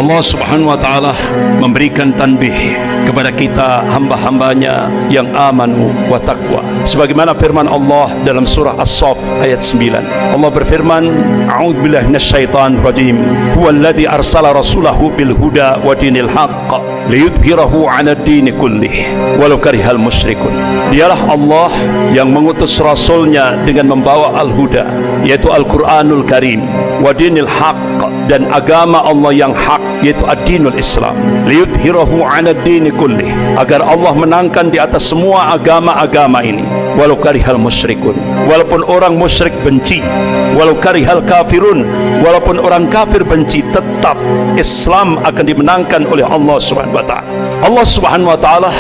Allah Subhanahu wa Ta'ala memberikan tanbih kepada kita hamba-hambanya yang amanu wa taqwa, sebagaimana firman Allah dalam surah As-Saff ayat 9. Allah berfirman, a'udzubillahi minasyaitonir rajim, huwallazi arsala rasulahu bil huda wa dinil haqq liyudhhirahu 'ala ad-din kullih walau karihal musyrikun. Dialah Allah yang mengutus rasulnya dengan membawa al-huda, yaitu Al-Qur'anul Karim, wa dinil haqq, dan agama Allah yang hak, yaitu ad-dinul Islam, liyudhhirahu 'ala ad-din kullih, agar Allah menangkan di atas semua agama-agama ini, walau karihal musyrikun, walaupun orang musyrik benci, walau karihal kafirun, walaupun orang kafir benci, tetap Islam akan dimenangkan oleh Allah Subhanahu wa Ta'ala. Allah Subhanahu wa Ta'ala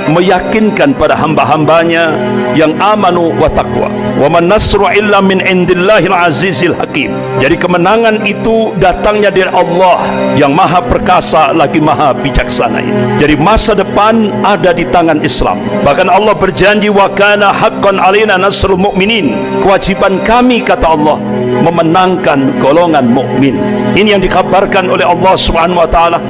meyakinkan pada hamba-hambanya yang amanu wa taqwa, wa man nasru illa min indillahil azizil hakim. Jadi kemenangan itu datangnya dari Allah yang maha perkasa lagi maha bijaksana ini. Jadi masa depan ada di tangan Islam. Bahkan Allah berjanji, wa kana haqqan alaina nasrul mu'minin, kewajiban kami, kata Allah, memenangkan golongan mukmin. Ini yang dikabarkan oleh Allah Subhanahu wa Ta'ala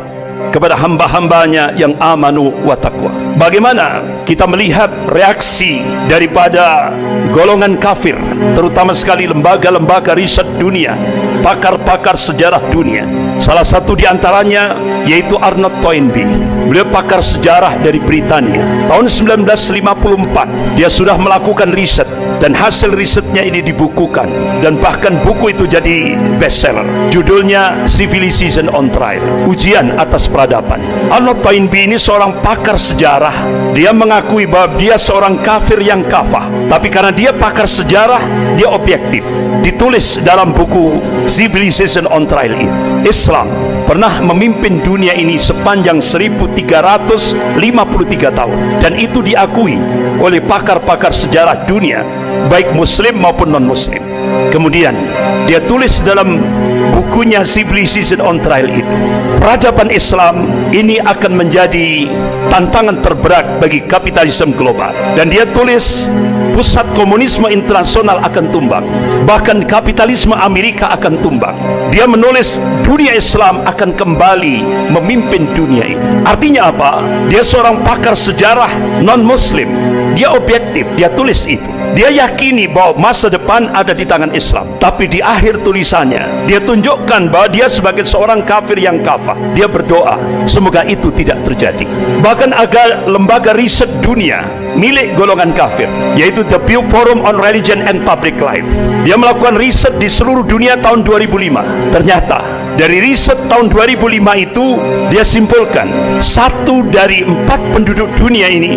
kepada hamba-hambanya yang amanu wa taqwa. Bagaimana kita melihat reaksi daripada golongan kafir, terutama sekali lembaga-lembaga riset dunia, pakar-pakar sejarah dunia. Salah satu di antaranya yaitu Arnold Toynbee. Beliau pakar sejarah dari Britania. Tahun 1954 dia sudah melakukan riset, dan hasil risetnya ini dibukukan, dan bahkan buku itu jadi bestseller. Judulnya Civilization on Trial, ujian atas peradaban. Arnold Toynbee ini seorang pakar sejarah. Dia mengakui bahwa dia seorang kafir yang kafah, tapi karena dia pakar sejarah, dia objektif. Ditulis dalam buku Civilization on Trial itu, Islam pernah memimpin dunia ini sepanjang 1353 tahun, dan itu diakui oleh pakar-pakar sejarah dunia, baik muslim maupun non-muslim. Kemudian dia tulis dalam bukunya Civilization on Trial itu, peradaban Islam ini akan menjadi tantangan terberat bagi kapitalisme global. Dan dia tulis, pusat komunisme internasional akan tumbang, bahkan kapitalisme Amerika akan tumbang. Dia menulis dunia Islam akan kembali memimpin dunia ini. Artinya apa? Dia seorang pakar sejarah non-muslim, dia objektif, dia tulis itu. Dia yakini bahwa masa depan ada di tangan Islam, tapi di akhir tulisannya dia tunjukkan bahwa dia sebagai seorang kafir yang kafah. Dia berdoa semoga itu tidak terjadi. Bahkan agar lembaga riset dunia milik golongan kafir, yaitu The Pew Forum on Religion and Public Life, dia melakukan riset di seluruh dunia tahun 2005. Ternyata dari riset tahun 2005 itu dia simpulkan 1 dari 4 penduduk dunia ini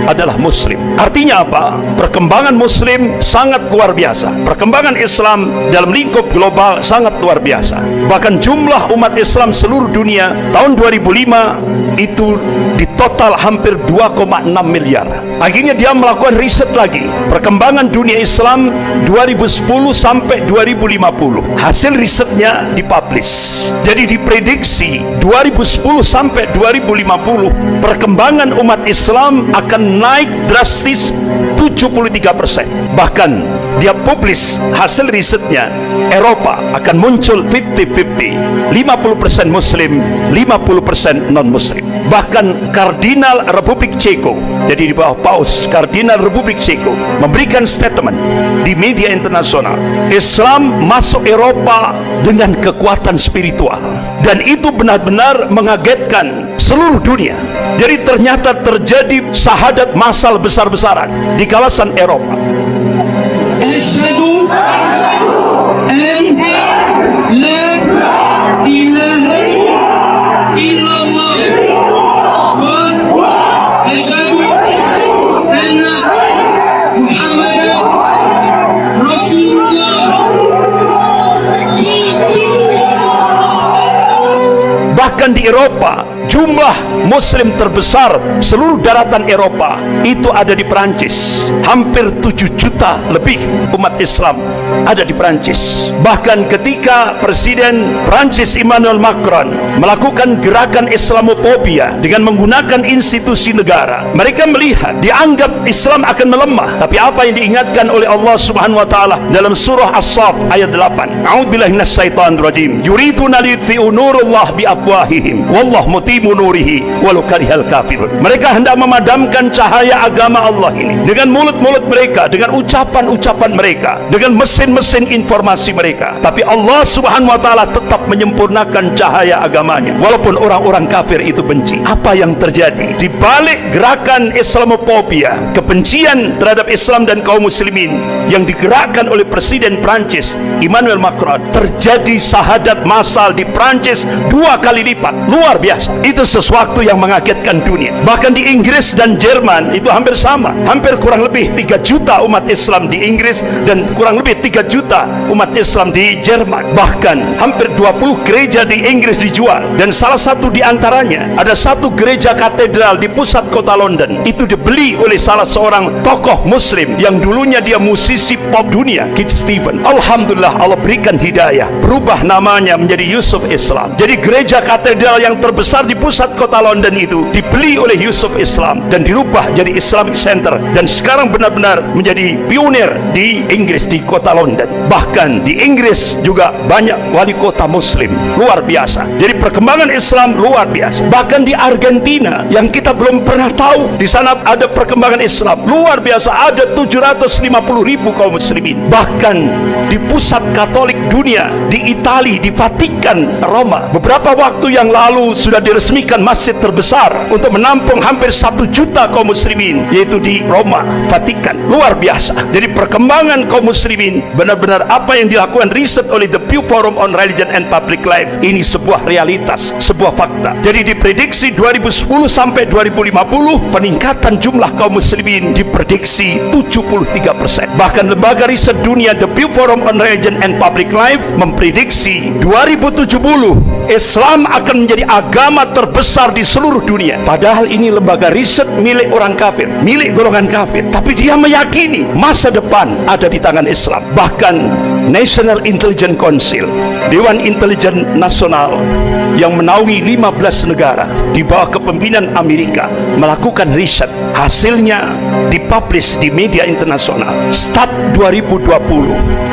adalah muslim. Artinya apa? Perkembangan muslim sangat luar biasa, perkembangan Islam dalam lingkup global sangat luar biasa. Bahkan jumlah umat Islam seluruh dunia tahun 2005 itu di total hampir 2,6 miliar. Akhirnya dia melakukan riset lagi, perkembangan dunia Islam 2010 sampai 2050. Hasil risetnya dipublish. Jadi diprediksi 2010 sampai 2050 perkembangan umat Islam akan naik drastis 73%. Bahkan dia publish hasil risetnya, Eropa akan muncul 50-50, 50% muslim, 50% non-muslim. Bahkan Kardinal Republik Ceko, jadi di bawah Paus, Kardinal Republik Ceko memberikan statement di media internasional, Islam masuk Eropa dengan kekuatan spiritual, dan itu benar-benar mengagetkan seluruh dunia. Jadi ternyata terjadi syahadat massal besar-besaran di kawasan Eropa. Asyhadu an la ilaha illallah wa asyhadu anna Muhammadan Rasulullah. Bahkan di Eropa Jumlah Muslim terbesar seluruh daratan Eropa itu ada di Perancis. Hampir 7 juta lebih umat Islam ada di Perancis. Bahkan ketika Presiden Perancis Emmanuel Macron melakukan gerakan Islamofobia dengan menggunakan institusi negara, mereka melihat dianggap Islam akan melemah. Tapi apa yang diingatkan oleh Allah Subhanahu wa taala dalam surah As-Saff ayat 8, a'udzubillahi minasyaitonir rajim, yuriduna liyutfi'u nurallah biafwahihim wallahu mutimmu nurihi walau karihal kafirun. Mereka hendak memadamkan cahaya agama Allah ini dengan mulut-mulut mereka, dengan ucapan-ucapan mereka, dengan mesin-mesin informasi mereka. Tapi Allah Subhanahu wa taala tetap menyempurnakan cahaya agamanya walaupun orang-orang kafir itu benci. Apa yang terjadi di balik gerakan Islamofobia, kebencian terhadap Islam dan kaum muslimin yang digerakkan oleh Presiden Prancis Emmanuel Macron? Terjadi syahadat massal di Prancis 2 kali lipat. Luar biasa. Itu sesuatu yang mengagetkan dunia. Bahkan di Inggris dan Jerman itu hampir sama. Hampir kurang lebih 3 juta umat Islam di Inggris dan kurang lebih 3 juta umat Islam di Jerman. Bahkan hampir 20 gereja di Inggris dijual, dan salah satu di antaranya ada satu gereja katedral di pusat kota London. Itu dibeli oleh salah seorang tokoh muslim yang dulunya dia musisi pop dunia, Keith Stevens. Alhamdulillah, Allah berikan hidayah, berubah namanya menjadi Yusuf Islam. Jadi gereja katedral yang terbesar di pusat kota London itu dibeli oleh Yusuf Islam dan dirubah jadi Islamic Center, dan sekarang benar-benar menjadi pionir di Inggris, di kota London. Bahkan di Inggris juga banyak wali kota muslim. Luar biasa. Jadi perkembangan Islam luar biasa. Bahkan di Argentina yang kita belum pernah tahu, di sana ada perkembangan Islam luar biasa. Ada 750.000 kaum muslimin. Bahkan di pusat Katolik dunia, di Italia, di Vatikan Roma, beberapa waktu yang lalu sudah diresmikan masjid terbesar untuk menampung hampir 1 juta kaum muslimin, yaitu di Roma, Vatikan. Luar biasa. Jadi perkembangan kaum muslimin benar-benar apa yang dilakukan riset oleh The Pew Forum on Religion and Public Life ini sebuah realitas, sebuah fakta. Jadi diprediksi 2010 sampai 2050 peningkatan jumlah kaum muslimin diprediksi 73%. Bahkan lembaga riset dunia The Pew Forum on Religion and Public Life memprediksi 2070 Islam akan menjadi agama terbesar di seluruh dunia. Padahal ini lembaga riset milik orang kafir, milik golongan kafir, tapi dia meyakini masa depan ada di tangan Islam. Bahkan National Intelligence Council, Dewan Intelijen Nasional yang menaungi 15 negara di bawah kepemimpinan Amerika melakukan riset. Hasilnya dipublish di media internasional. Start 2020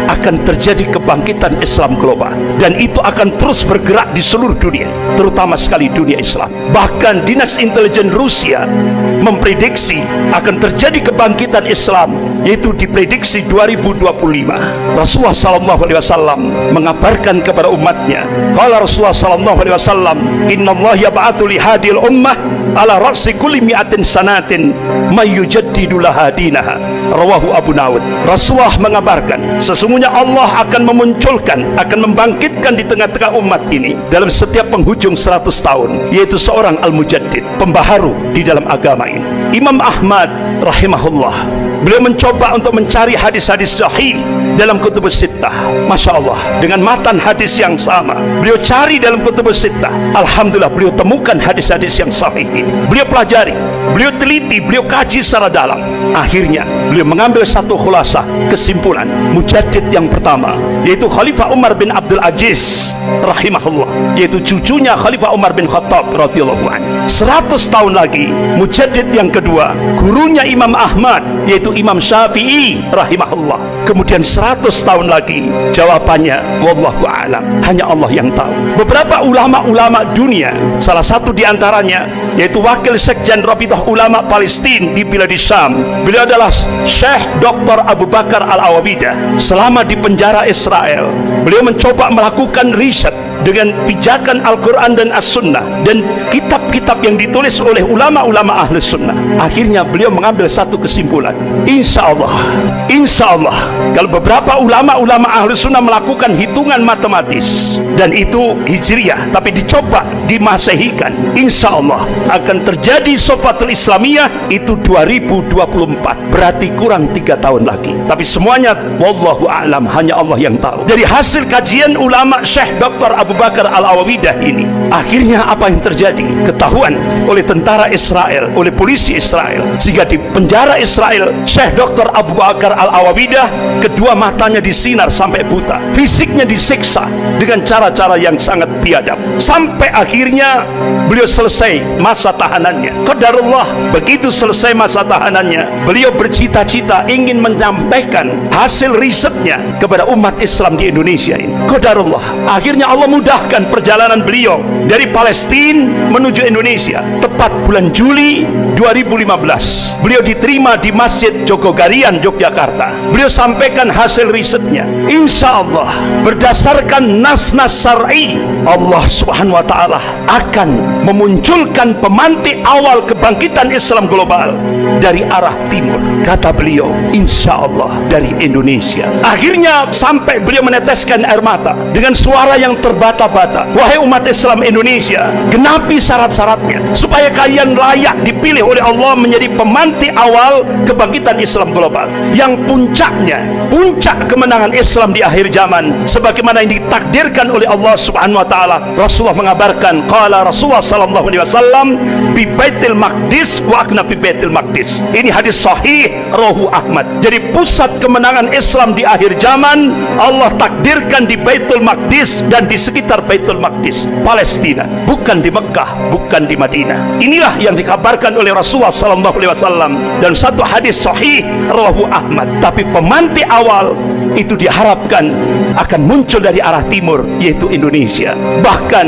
akan terjadi kebangkitan Islam global, dan itu akan terus bergerak di seluruh dunia, terutama sekali dunia Islam. Bahkan Dinas Intelijen Rusia memprediksi akan terjadi kebangkitan Islam, yaitu diprediksi 2025. Rasulullah SAW mengabarkan kepada umatnya, qala Rasulullah SAW, innallaha yab'atsu li hadil ummah ala ra'si kulli mi'atin sanatin may yujaddidu laha dinaha. Rawahu Abu Dawud. Rasulullah mengabarkan, sesungguhnya Allah akan memunculkan, akan membangkitkan di tengah-tengah umat ini dalam setiap penghujung 100 tahun, yaitu seorang al-mujaddid, pembaharu di dalam agama ini. Imam Ahmad rahimahullah, beliau mencoba untuk mencari hadis-hadis sahih dalam kutubus sittah. Masya Allah, dengan matan hadis yang sama beliau cari dalam kutubus sittah. Alhamdulillah, beliau temukan hadis-hadis yang sahih ini. Beliau pelajari, beliau teliti, beliau kaji secara dalam. Akhirnya beliau mengambil satu khulasah, kesimpulan. Mujaddid yang pertama, yaitu Khalifah Umar bin Abdul Aziz rahimahullah, yaitu cucunya Khalifah Umar bin Khattab radhiyallahu anhu. 100 tahun lagi, mujaddid yang kedua, gurunya Imam Ahmad, yaitu Imam Syafi'i rahimahullah. Kemudian 100 tahun lagi, jawabannya wallahu a'lam, hanya Allah yang tahu. Beberapa ulama-ulama dunia, salah satu di antaranya yaitu Wakil Sekjen Rabithah Ulama Palestina di Biladi Syam, beliau adalah Syekh Dr. Abu Bakar Al-Awawidah. Selama di penjara Israel, beliau mencoba melakukan riset dengan pijakan Al-Quran dan As-Sunnah dan kitab-kitab yang ditulis oleh ulama-ulama ahli sunnah. Akhirnya beliau mengambil satu kesimpulan, insya Allah kalau beberapa ulama-ulama ahli sunnah melakukan hitungan matematis, dan itu hijriyah tapi dicoba dimasehikan, insya Allah akan terjadi Sofatul Islamiyah itu 2024, berarti kurang 3 tahun lagi. Tapi semuanya wallahu a'lam, hanya Allah yang tahu. Dari hasil kajian ulama Syekh Dr. Abu Bakar Al-Awawidah ini. Akhirnya apa yang terjadi? Ketahuan oleh tentara Israel, oleh polisi Israel, sehingga di penjara Israel Syekh Dr. Abu Bakar Al-Awawidah kedua matanya disinar sampai buta, fisiknya disiksa dengan cara-cara yang sangat biadab, sampai akhirnya beliau selesai masa tahanannya. Qadarullah, begitu selesai masa tahanannya, beliau bercita-cita ingin menyampaikan hasil risetnya kepada umat Islam di Indonesia ini. Qadarullah, akhirnya Allah mudahkan perjalanan beliau dari Palestina menuju Indonesia. Tepat bulan Juli 2015, beliau diterima di Masjid Jogogarian, Yogyakarta. Beliau sampaikan hasil risetnya. Insya Allah, berdasarkan nas-nas syar'i, Allah Subhanahu wa Ta'ala akan memunculkan pemantik awal kebangkitan Islam global dari arah timur. Kata beliau, insya Allah dari Indonesia. Akhirnya sampai beliau meneteskan air mata dengan suara yang terbata-bata. Wahai umat Islam Indonesia, genapi syarat-syaratnya supaya kalian layak dipilih oleh Allah menjadi pemantik awal kebangkitan Islam global, yang puncaknya, puncak kemenangan Islam di akhir zaman sebagaimana yang ditakdirkan oleh Allah Subhanahu wa Ta'ala. Rasulullah mengabarkan, qala Rasulullah sallallahu alaihi wasallam bi Baitul Maqdis wa akna fi Baitul Maqdis. Ini hadis sahih rawahu Ahmad. Jadi pusat kemenangan Islam di akhir zaman Allah takdirkan di Baitul Maqdis dan di sekitar Baitul Maqdis, Palestina, bukan di Mekah, bukan di Madinah. Inilah yang dikabarkan oleh Rasulullah sallallahu alaihi wasallam dan satu hadis sahih rawahu Ahmad. Tapi pemantik awal itu diharapkan akan muncul dari arah timur, yaitu Indonesia. Bahkan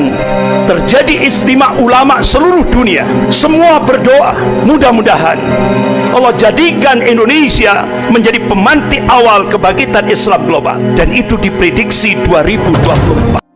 terjadi ijtima ulama seluruh dunia, semua berdoa mudah-mudahan Allah jadikan Indonesia menjadi pemantik awal kebangkitan Islam global, dan itu diprediksi 2024.